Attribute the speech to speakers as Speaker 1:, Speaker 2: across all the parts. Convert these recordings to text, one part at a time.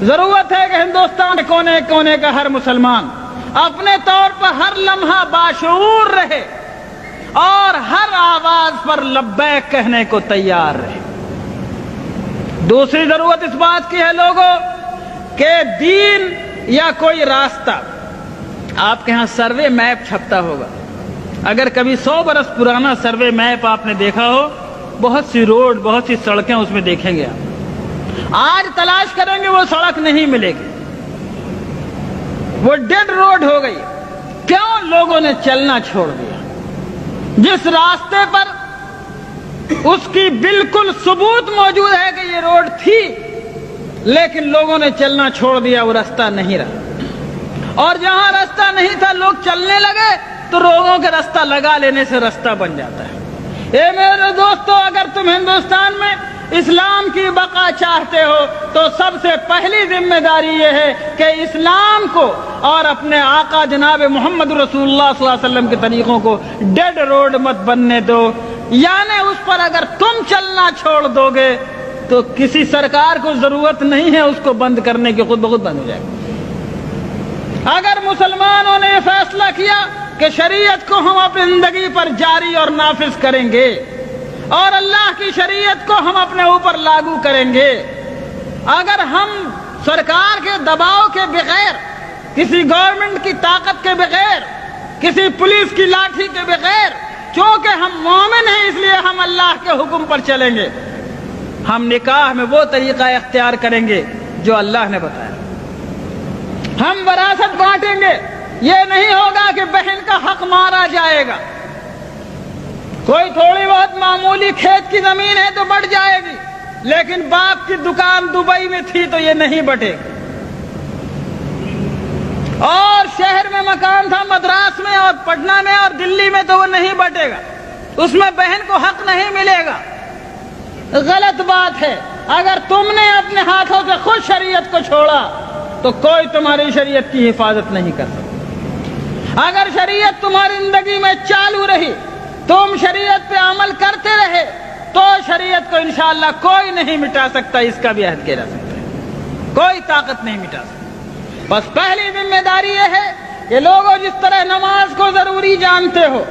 Speaker 1: ضرورت ہے کہ ہندوستان کے کونے کونے کا ہر مسلمان اپنے طور پر ہر لمحہ باشعور رہے اور ہر آواز پر لبیک کہنے کو تیار رہے۔ دوسری ضرورت اس بات کی ہے لوگوں کہ دین یا کوئی راستہ، آپ کے ہاں سروے میپ چھپتا ہوگا، اگر کبھی 100 برس پرانا سروے میپ آپ نے دیکھا ہو، بہت سی روڈ، بہت سی سڑکیں اس میں دیکھیں گے آپ۔ آج تلاش کریں گے وہ سڑک نہیں ملے گی، وہ ڈیڈ روڈ ہو گئی۔ کیوں؟ لوگوں نے چلنا چھوڑ دیا۔ جس راستے پر اس کی بالکل ثبوت موجود ہے کہ یہ روڈ تھی، لیکن لوگوں نے چلنا چھوڑ دیا، وہ راستہ نہیں رہا۔ اور جہاں راستہ نہیں تھا لوگ چلنے لگے تو لوگوں کے راستہ لگا لینے سے راستہ بن جاتا ہے۔ اے میرے دوستو، اگر تم ہندوستان میں اسلام کی بقا چاہتے ہو تو سب سے پہلی ذمہ داری یہ ہے کہ اسلام کو اور اپنے آقا جناب محمد رسول اللہ صلی اللہ علیہ وسلم کے طریقوں کو ڈیڈ روڈ مت بننے دو، یعنی اس پر اگر تم چلنا چھوڑ دو گے تو کسی سرکار کو ضرورت نہیں ہے اس کو بند کرنے کی، خود بخود بند ہو جائے گا۔ اگر مسلمانوں نے یہ فیصلہ کیا کہ شریعت کو ہم اپنی زندگی پر جاری اور نافذ کریں گے اور اللہ کی شریعت کو ہم اپنے اوپر لاگو کریں گے، اگر ہم سرکار کے دباؤ کے بغیر، کسی گورنمنٹ کی طاقت کے بغیر، کسی پولیس کی لاٹھی کے بغیر، چونکہ ہم مومن ہیں اس لیے ہم اللہ کے حکم پر چلیں گے، ہم نکاح میں وہ طریقہ اختیار کریں گے جو اللہ نے بتایا، ہم وراثت بانٹیں گے، یہ نہیں ہوگا کہ بہن کا حق مارا جائے گا۔ کوئی تھوڑی بہت معمولی کھیت کی زمین ہے تو بٹ جائے گی، لیکن باپ کی دکان دبئی میں تھی تو یہ نہیں بٹے گی، اور شہر میں مکان تھا مدراس میں اور پٹنہ میں اور دلی میں تو وہ نہیں بٹے گا، اس میں بہن کو حق نہیں ملے گا۔ غلط بات ہے۔ اگر تم نے اپنے ہاتھوں سے خود شریعت کو چھوڑا تو کوئی تمہاری شریعت کی حفاظت نہیں کر سکتا۔ اگر شریعت تمہاری زندگی میں چالو رہی، تم شریعت پہ عمل کرتے رہے، تو شریعت کو انشاءاللہ کوئی نہیں مٹا سکتا، اس کا بھی عہد کیا جا سکتا ہے، کوئی طاقت نہیں مٹا سکتا۔ بس پہلی ذمہ داری یہ ہے کہ لوگوں جس طرح نماز کو ضروری جانتے ہو،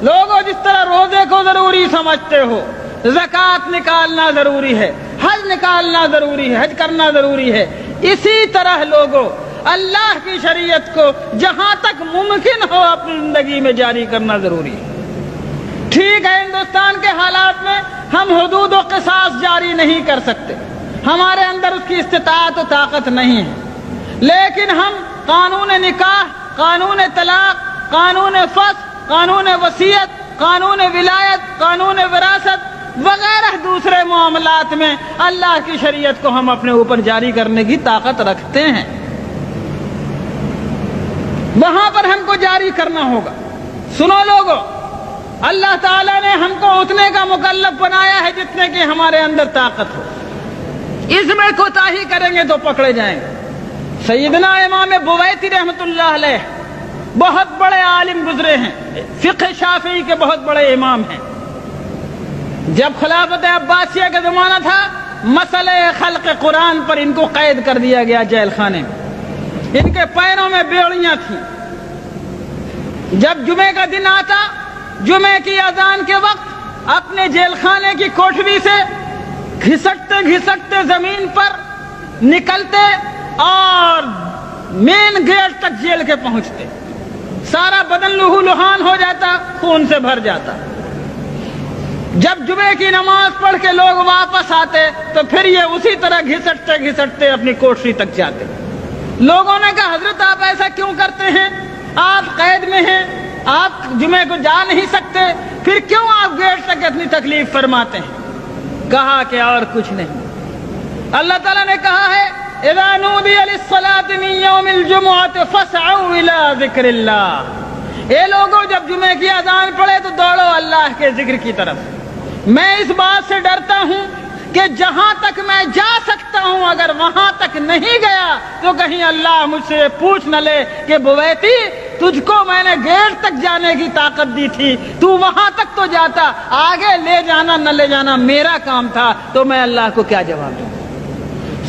Speaker 1: لوگوں جس طرح روزے کو ضروری سمجھتے ہو، زکوٰۃ نکالنا ضروری ہے، حج نکالنا ضروری ہے، حج کرنا ضروری ہے، اسی طرح لوگوں اللہ کی شریعت کو جہاں تک ممکن ہو اپنی زندگی میں جاری کرنا ضروری ہے۔ ٹھیک ہے، ہندوستان کے حالات میں ہم حدود و قصاص جاری نہیں کر سکتے، ہمارے اندر اس کی استطاعت و طاقت نہیں ہے، لیکن ہم قانون نکاح، قانون طلاق، قانون فسخ، قانون وصیت، قانون ولایت، قانون وراثت وغیرہ دوسرے معاملات میں اللہ کی شریعت کو ہم اپنے اوپر جاری کرنے کی طاقت رکھتے ہیں، وہاں پر ہم کو جاری کرنا ہوگا۔ سنو لوگوں، اللہ تعالیٰ نے ہم کو اتنے کا مکلف بنایا ہے جتنے کی ہمارے اندر طاقت ہو، اس میں کوتاہی کریں گے تو پکڑے جائیں گے۔ سیدنا امام بویتی رحمۃ اللہ علیہ بہت بڑے عالم گزرے ہیں، فقہ شافعی کے بہت بڑے امام ہیں۔ جب خلافت عباسیہ کا زمانہ تھا، مسئلہ خلق قرآن پر ان کو قید کر دیا گیا جیل خانے میں، ان کے پیروں میں بیڑیاں تھیں۔ جب جمعے کا دن آتا، جمعے کی اذان کے وقت اپنے جیل خانے کی کوٹھری سے گھسٹتے گھسٹتے زمین پر نکلتے اور مین گیٹ تک جیل کے پہنچتے، سارا بدن لہو لہان ہو جاتا، خون سے بھر جاتا۔ جب جمعے کی نماز پڑھ کے لوگ واپس آتے تو پھر یہ اسی طرح گھسٹتے گھسٹتے اپنی کوٹھری تک جاتے۔ لوگوں نے کہا حضرت آپ ایسا کیوں کرتے ہیں؟ آپ قید میں ہیں، آپ جمعے کو جا نہیں سکتے، پھر کیوں آپ گیٹ تک اپنی تکلیف فرماتے ہیں؟ کہا کہ اور کچھ نہیں، اللہ تعالیٰ نے کہا ہے اذا نودی للصلاة من یوم الجمعة فاسعوا الى ذکر اللہ، اے لوگوں جب جمعے کی اذان پڑھے تو دوڑو اللہ کے ذکر کی طرف۔ میں اس بات سے ڈرتا ہوں کہ جہاں تک میں جا سکتا ہوں اگر وہاں تک نہیں گیا تو کہیں اللہ مجھ سے پوچھ نہ لے کہ بویتی تجھ کو میں نے گیٹ تک جانے کی طاقت دی تھی، تو وہاں تک تو جاتا، آگے لے جانا نہ لے جانا میرا کام تھا، تو میں اللہ کو کیا جواب دوں؟